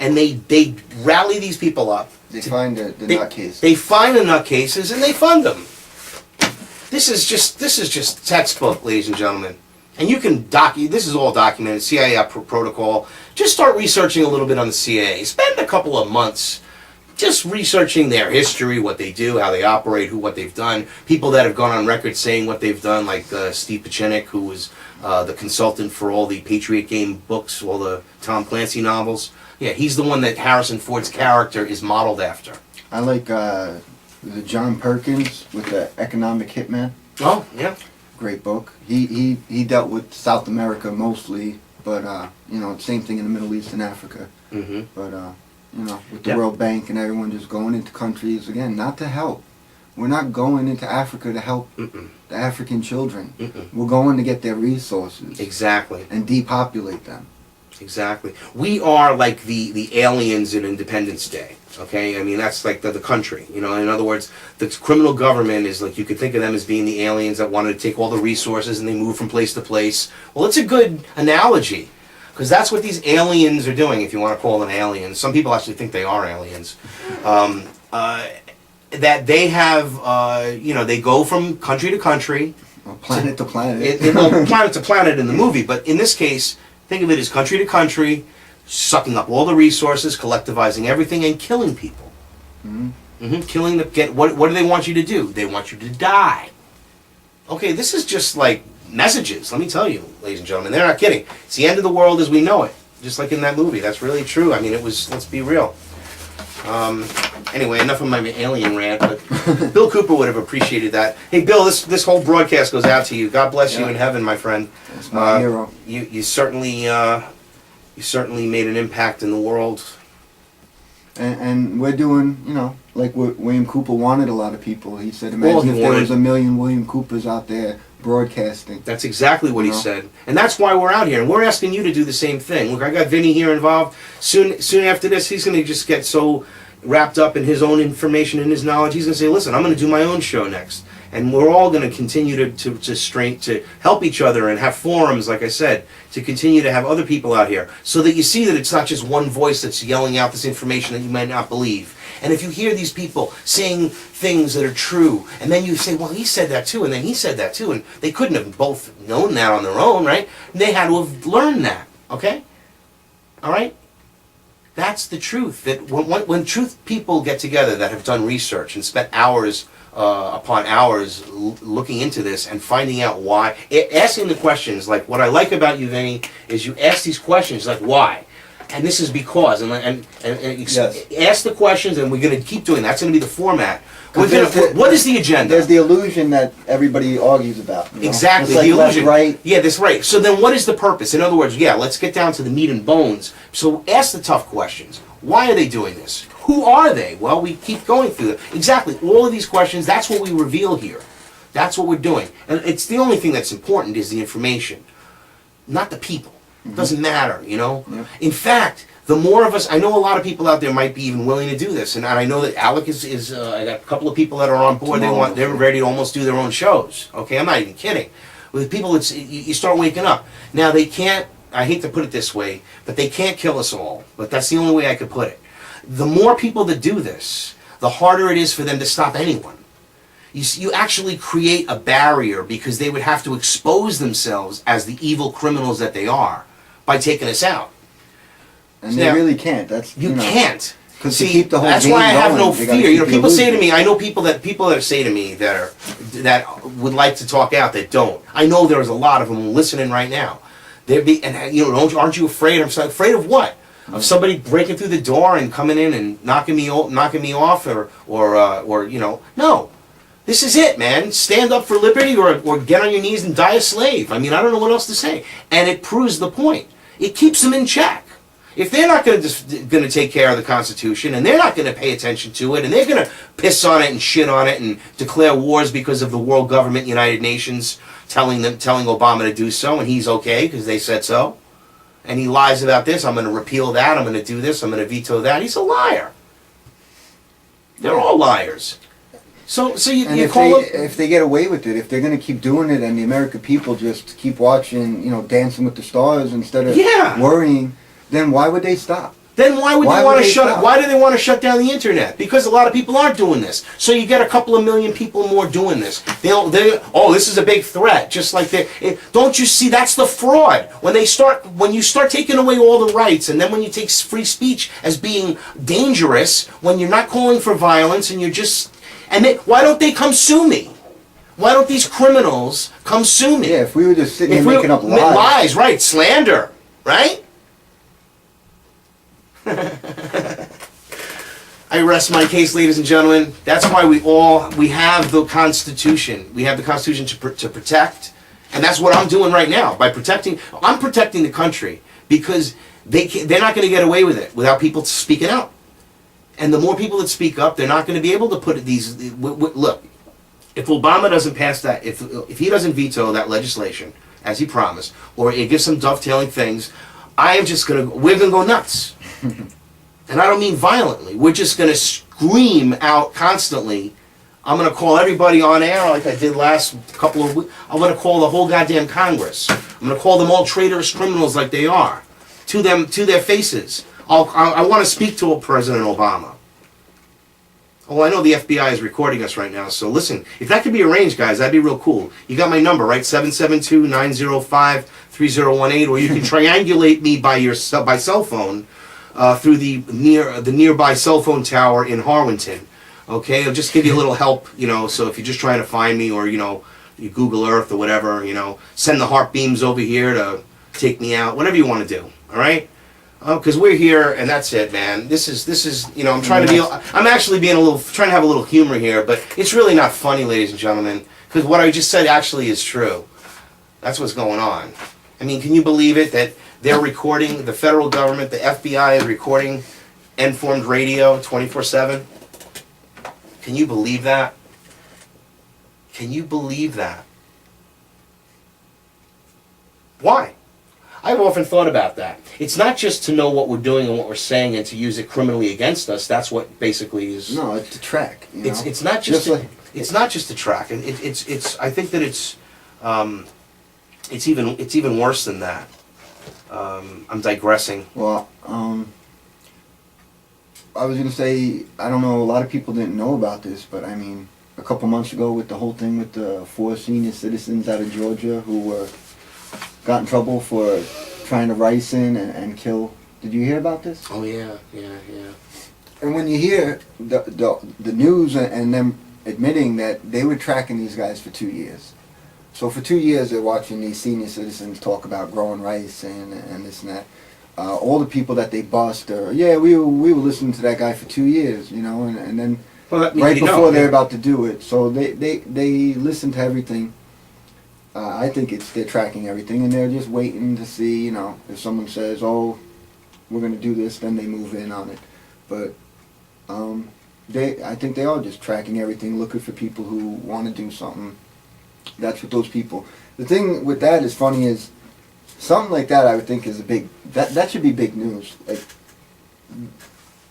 and they rally these people up. They find the nutcases. They find the nutcases and they fund them. This is just textbook, ladies and gentlemen. And you can this is all documented, CIA protocol. Just start researching a little bit on the CIA. Spend a couple of months just researching their history, what they do, how they operate, what they've done. People that have gone on record saying what they've done, like Steve Pachinik, who was the consultant for all the Patriot Game books, all the Tom Clancy novels. Yeah, he's the one that Harrison Ford's character is modeled after. I like the John Perkins with the Economic Hitman. Oh, yeah. Great book. He dealt with South America mostly, but you know, same thing in the Middle East and Africa. Mm-hmm. But you know, with the World Bank and everyone just going into countries again, not to help. We're not going into Africa to help the African children. We're going to get their resources. Exactly. And depopulate them. Exactly. We are like the aliens in Independence Day. Okay, I mean that's like the country. You know, in other words, the criminal government is like, you could think of them as being the aliens that wanted to take all the resources and they move from place to place. Well, it's a good analogy because that's what these aliens are doing. If you want to call them aliens, some people actually think they are aliens. That they have, you know, they go from country to country, planet to planet. Well, planet to planet in the movie, but in this case, think of it as country to country, sucking up all the resources, collectivizing everything, and killing people. Killing what do they want you to do? They want you to die. Okay, this is just like messages. Let me tell you, ladies and gentlemen, they're not kidding. It's the end of the world as we know it, just like in that movie. That's really true. I mean, it was. Let's be real. Anyway, enough of my alien rant, but Bill Cooper would have appreciated that. Hey, Bill, this whole broadcast goes out to you. God bless you in heaven, my friend. That's my hero. You certainly made an impact in the world. And we're doing, you know, like what William Cooper wanted a lot of people. He said, imagine if there was 1 million William Coopers out there broadcasting. That's exactly what he said. And that's why we're out here. And we're asking you to do the same thing. Look, I got Vinny here involved. Soon after this, he's going to just get so wrapped up in his own information and his knowledge. He's going to say, listen, I'm going to do my own show next. And we're all going to continue to help each other and have forums, like I said, to continue to have other people out here. So that you see that it's not just one voice that's yelling out this information that you might not believe. And if you hear these people saying things that are true, and then you say, well, he said that too, and then he said that too, and they couldn't have both known that on their own, right? They had to have learned that, okay? All right? That's the truth. That when truth people get together that have done research and spent hours upon hours looking into this and finding out why, asking the questions, like what I like about you, Vinny, is you ask these questions like why, and this is because, and ask the questions, and we're going to keep doing that. That's going to be the format. What is the agenda? There's the illusion that everybody argues about. You know? Exactly, like the illusion. Right. Yeah, that's right. So then what is the purpose? In other words, let's get down to the meat and bones. So ask the tough questions. Why are they doing this? Who are they? Well, we keep going through them. Exactly, all of these questions, that's what we reveal here. That's what we're doing. And it's the only thing that's important is the information, not the people. It doesn't matter, you know? Yeah. In fact, the more of us, I know a lot of people out there might be even willing to do this, and I know that Alec is I got a couple of people that are on board, they're ready to almost do their own shows, okay? I'm not even kidding. With people, you start waking up. Now, they can't, I hate to put it this way, but they can't kill us all, but that's the only way I could put it. The more people that do this, the harder it is for them to stop anyone. You actually create a barrier because they would have to expose themselves as the evil criminals that they are by taking us out. And they really can't. That's you can't. Because to keep the whole that's game why I have no going, fear. You know, people say to me, I know people that say to me that would like to talk out that don't. I know there's a lot of them listening right now. And you know, aren't you afraid? I'm afraid of what? Of somebody breaking through the door and coming in and knocking me off, or you know, no. This is it, man. Stand up for liberty, or get on your knees and die a slave. I mean, I don't know what else to say. And it proves the point. It keeps them in check. If they're not going to take care of the Constitution, and they're not going to pay attention to it, and they're going to piss on it and shit on it and declare wars because of the world government, United Nations, telling Obama to do so, and he's okay because they said so, and he lies about this, I'm going to repeal that, I'm going to do this, I'm going to veto that. He's a liar. They're all liars. So you call them... If they get away with it, if they're going to keep doing it, and the American people just keep watching, you know, Dancing with the Stars instead of worrying, then why would they stop? Then why would Why they want would to they shut? stop? Why do they want to shut down the internet? Because a lot of people aren't doing this. So you get a couple of million people more doing this. Oh, this is a big threat. Just like don't you see? That's the fraud. When you start taking away all the rights, and then when you take free speech as being dangerous, when you're not calling for violence, and why don't they come sue me? Why don't these criminals come sue me? Yeah, if we were just sitting here making up lies. Lies, right? Slander, right? I rest my case, ladies and gentlemen. That's why we have the Constitution. We have the Constitution to protect, and that's what I'm doing right now by protecting. I'm protecting the country because they're not going to get away with it without people speaking up. And the more people that speak up, they're not going to be able to put these. Look, if Obama doesn't pass that, if he doesn't veto that legislation as he promised, or it gives some dovetailing things, we're gonna go nuts. And I don't mean violently. We're just gonna scream out constantly. I'm gonna call everybody on air like I did last couple of weeks. I'm gonna call the whole goddamn Congress. I'm gonna call them all traitorous criminals like they are, to their faces. I want to speak to President Obama. Oh, I know the FBI is recording us right now, so listen, if that could be arranged, guys, that'd be real cool. You got my number, right? 772-905-3018, or you can triangulate me by cell phone through the nearby cell phone tower in Harwinton. Okay, I'll just give you a little help, so if you're just trying to find me, or, you Google Earth or whatever, send the heart beams over here to take me out, whatever you want to do, all right? Because we're here, and that's it, man. This is, I'm trying to I'm actually trying to have a little humor here, but it's really not funny, ladies and gentlemen, because what I just said actually is true. That's what's going on. I mean, can you believe it that they're recording, the federal government, the FBI is recording Informed Radio 24/7? Can you believe that? Can you believe that? Why? I've often thought about that. It's not just to know what we're doing and what we're saying and to use it criminally against us. That's what basically is. No, it's to track. It's not just it's not just to track, and it's. I think that it's even worse than that. I'm digressing. Well, I was gonna say, I don't know. A lot of people didn't know about this, but I mean, a couple months ago with the whole thing with the 4 senior citizens out of Georgia who got in trouble for trying to ricin and kill. Did you hear about this? Oh yeah. And when you hear the news and them admitting that they were tracking these guys for 2 years. So for 2 years they're watching these senior citizens talk about growing rice and this and that. All the people that they bust we were listening to that guy for 2 years, and then right before they're about to do it. So they listen to everything. I think they're tracking everything, and they're just waiting to see, if someone says, "Oh, we're going to do this," then they move in on it. But I think they are just tracking everything, looking for people who want to do something. That's what those people. The thing with that is funny is something like that. I would think is that should be big news. Like,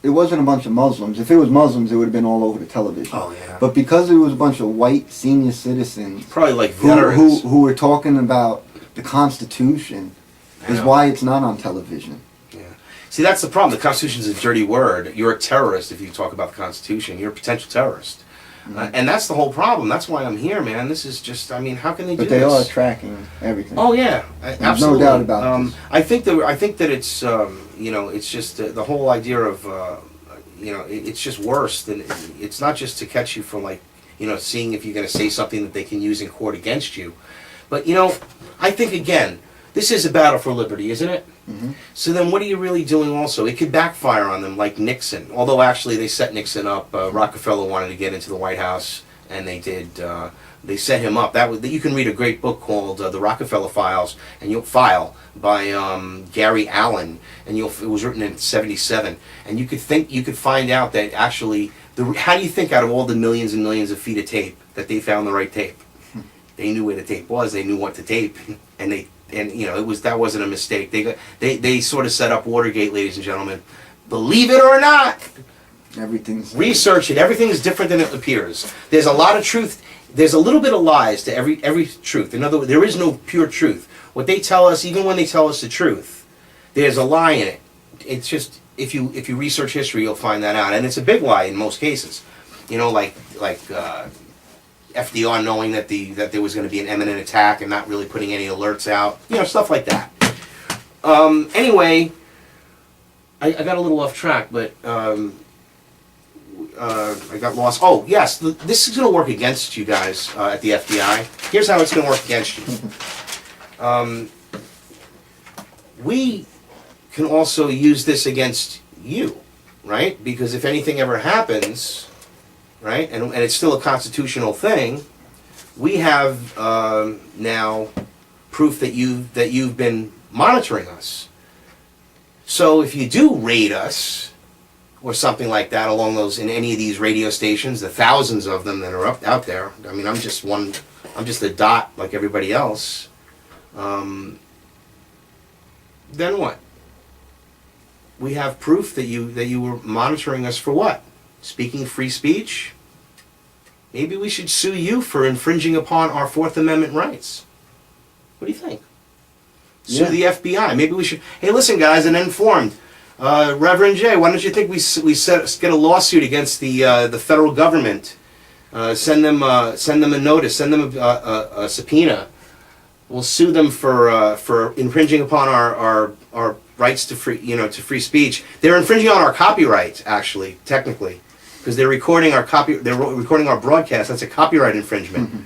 it wasn't a bunch of Muslims. If it was Muslims, it would have been all over the television. Oh yeah. But because it was a bunch of white senior citizens, probably like veterans who were talking about the Constitution, is why it's not on television. Yeah. See, that's the problem. The Constitution's a dirty word. You're a terrorist if you talk about the Constitution. You're a potential terrorist. And that's the whole problem. That's why I'm here, man. This is just, I mean, how can they do this? But they are tracking everything. Oh yeah, There's absolutely. no doubt about this. I think that it's, it's just the whole idea of, it's just worse than, it's not just to catch you for seeing if you're going to say something that they can use in court against you. But, I think, again, this is a battle for liberty, isn't it? Mm-hmm. So then what are you really doing also? It could backfire on them like Nixon. Although actually they set Nixon up. Rockefeller wanted to get into the White House, and they did. They set him up. You can read a great book called The Rockefeller Files, and by Gary Allen, and it was written in '77. And you could find out that actually, how do you think out of all the millions and millions of feet of tape that they found the right tape? They knew where the tape was. They knew what to tape, and that wasn't a mistake. They sort of set up Watergate, ladies and gentlemen. Believe it or not, Everything's research it. Everything is different than it appears. There's a lot of truth. There's a little bit of lies to every truth. In other words, there is no pure truth. What they tell us, even when they tell us the truth, there's a lie in it. It's just if you research history, you'll find that out, and it's a big lie in most cases. You know, like FDR knowing that there was going to be an imminent attack and not really putting any alerts out. You know, stuff like that. Anyway, I got a little off track, but I got lost. Oh, yes, this is going to work against you guys at the FBI. Here's how it's going to work against you. We can also use this against you, right? Because if anything ever happens, right, and it's still a constitutional thing, we have now proof that you've been monitoring us. So if you do raid us or something like that along those in any of these radio stations, the thousands of them that are out there. I mean, I'm just a dot like everybody else. Then what? We have proof that you were monitoring us for what? Speaking free speech? Maybe we should sue you for infringing upon our Fourth Amendment rights. What do you think? Sue the FBI. Maybe we should. Hey, listen, guys, and informed. Reverend J, why don't you think we get a lawsuit against the federal government? Send them a notice. Send them a subpoena. We'll sue them for infringing upon our rights to free speech. They're infringing on our copyright, actually, technically, because they're recording our broadcast. That's a copyright infringement. Mm-hmm.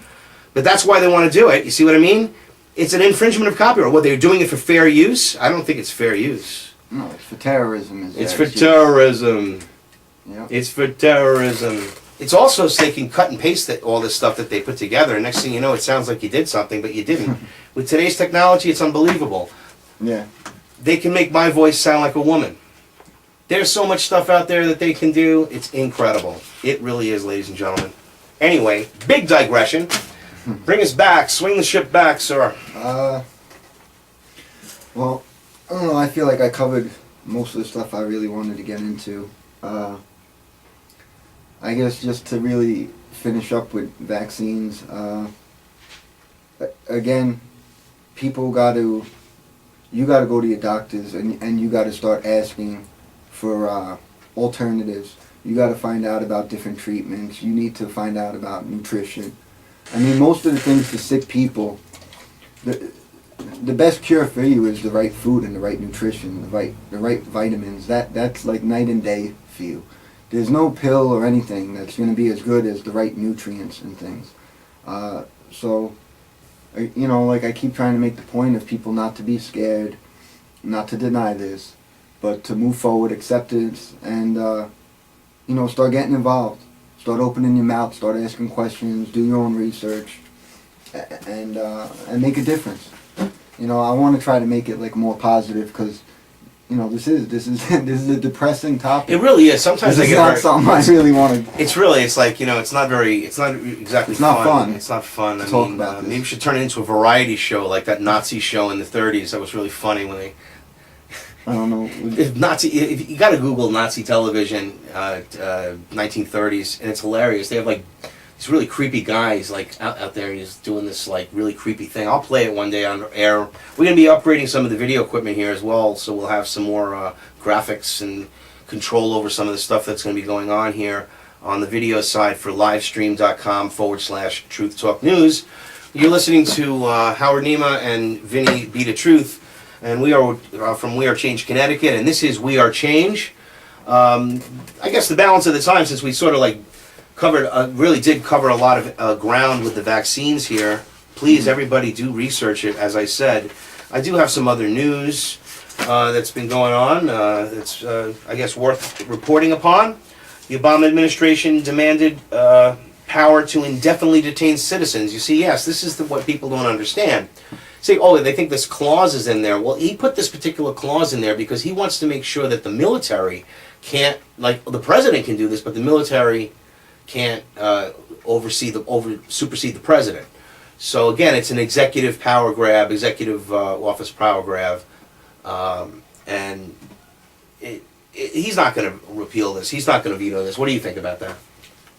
But that's why they want to do it. You see what I mean? It's an infringement of copyright. What, they're doing it for fair use? I don't think it's fair use. No, it's for terrorism. It's for terrorism. Yep. It's for terrorism. It's also so they can cut and paste all this stuff that they put together, and next thing you know, it sounds like you did something, but you didn't. With today's technology, it's unbelievable. Yeah. They can make my voice sound like a woman. There's so much stuff out there that they can do. It's incredible. It really is, ladies and gentlemen. Anyway, big digression. Bring us back. Swing the ship back, sir. Well, I don't know. I feel like I covered most of the stuff I really wanted to get into. I guess just to really finish up with vaccines. Again, you got to go to your doctors and you got to start asking for alternatives. You got to find out about different treatments. You need to find out about nutrition. I mean, most of the things for sick people, the best cure for you is the right food and the right nutrition, the right vitamins. That's like night and day for you. There's no pill or anything that's going to be as good as the right nutrients and things. So, you know, like I keep trying to make the point of people not to be scared, not to deny this, but to move forward, acceptance, and, you know, start getting involved. Start opening your mouth, start asking questions, do your own research, and make a difference. You know, I want to try to make it like more positive because, you know, this is a depressing topic. It really is. Sometimes this is not something I really want to. It's like, you know, it's not exactly. It's not fun. It's not fun. To talk about this. Maybe we should turn it into a variety show like that Nazi show in the '30s. That was really funny when they. I don't know. If you got to Google Nazi television, 1930s, and it's hilarious. They have like these really creepy guys like out there just doing this like really creepy thing. I'll play it one day on air. We're gonna be upgrading some of the video equipment here as well, so we'll have some more graphics and control over some of the stuff that's gonna be going on here on the video side for livestream.com/Truth Talk News. You're listening to Howard Nema and Vinny Bdatruth. And we are from We Are Change, Connecticut, and this is We Are Change. I guess the balance of the time, since we sort of like really did cover a lot of ground with the vaccines here, please, everybody, do research it, as I said. I do have some other news that's been going on that's, I guess, worth reporting upon. The Obama administration demanded power to indefinitely detain citizens. You see, yes, this is what people don't understand. Say, oh, they think this clause is in there. Well, he put this particular clause in there because he wants to make sure that the military can't, like the president can do this, but the military can't supersede the president. So again, it's an executive power grab, executive office power grab, and he's not going to repeal this. He's not going to veto this. What do you think about that?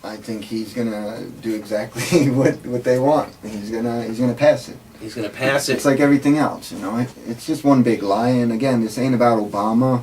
I think he's gonna do exactly what they want. He's gonna pass it. He's gonna pass it. It's like everything else, you know. It's just one big lie. And again, this ain't about Obama.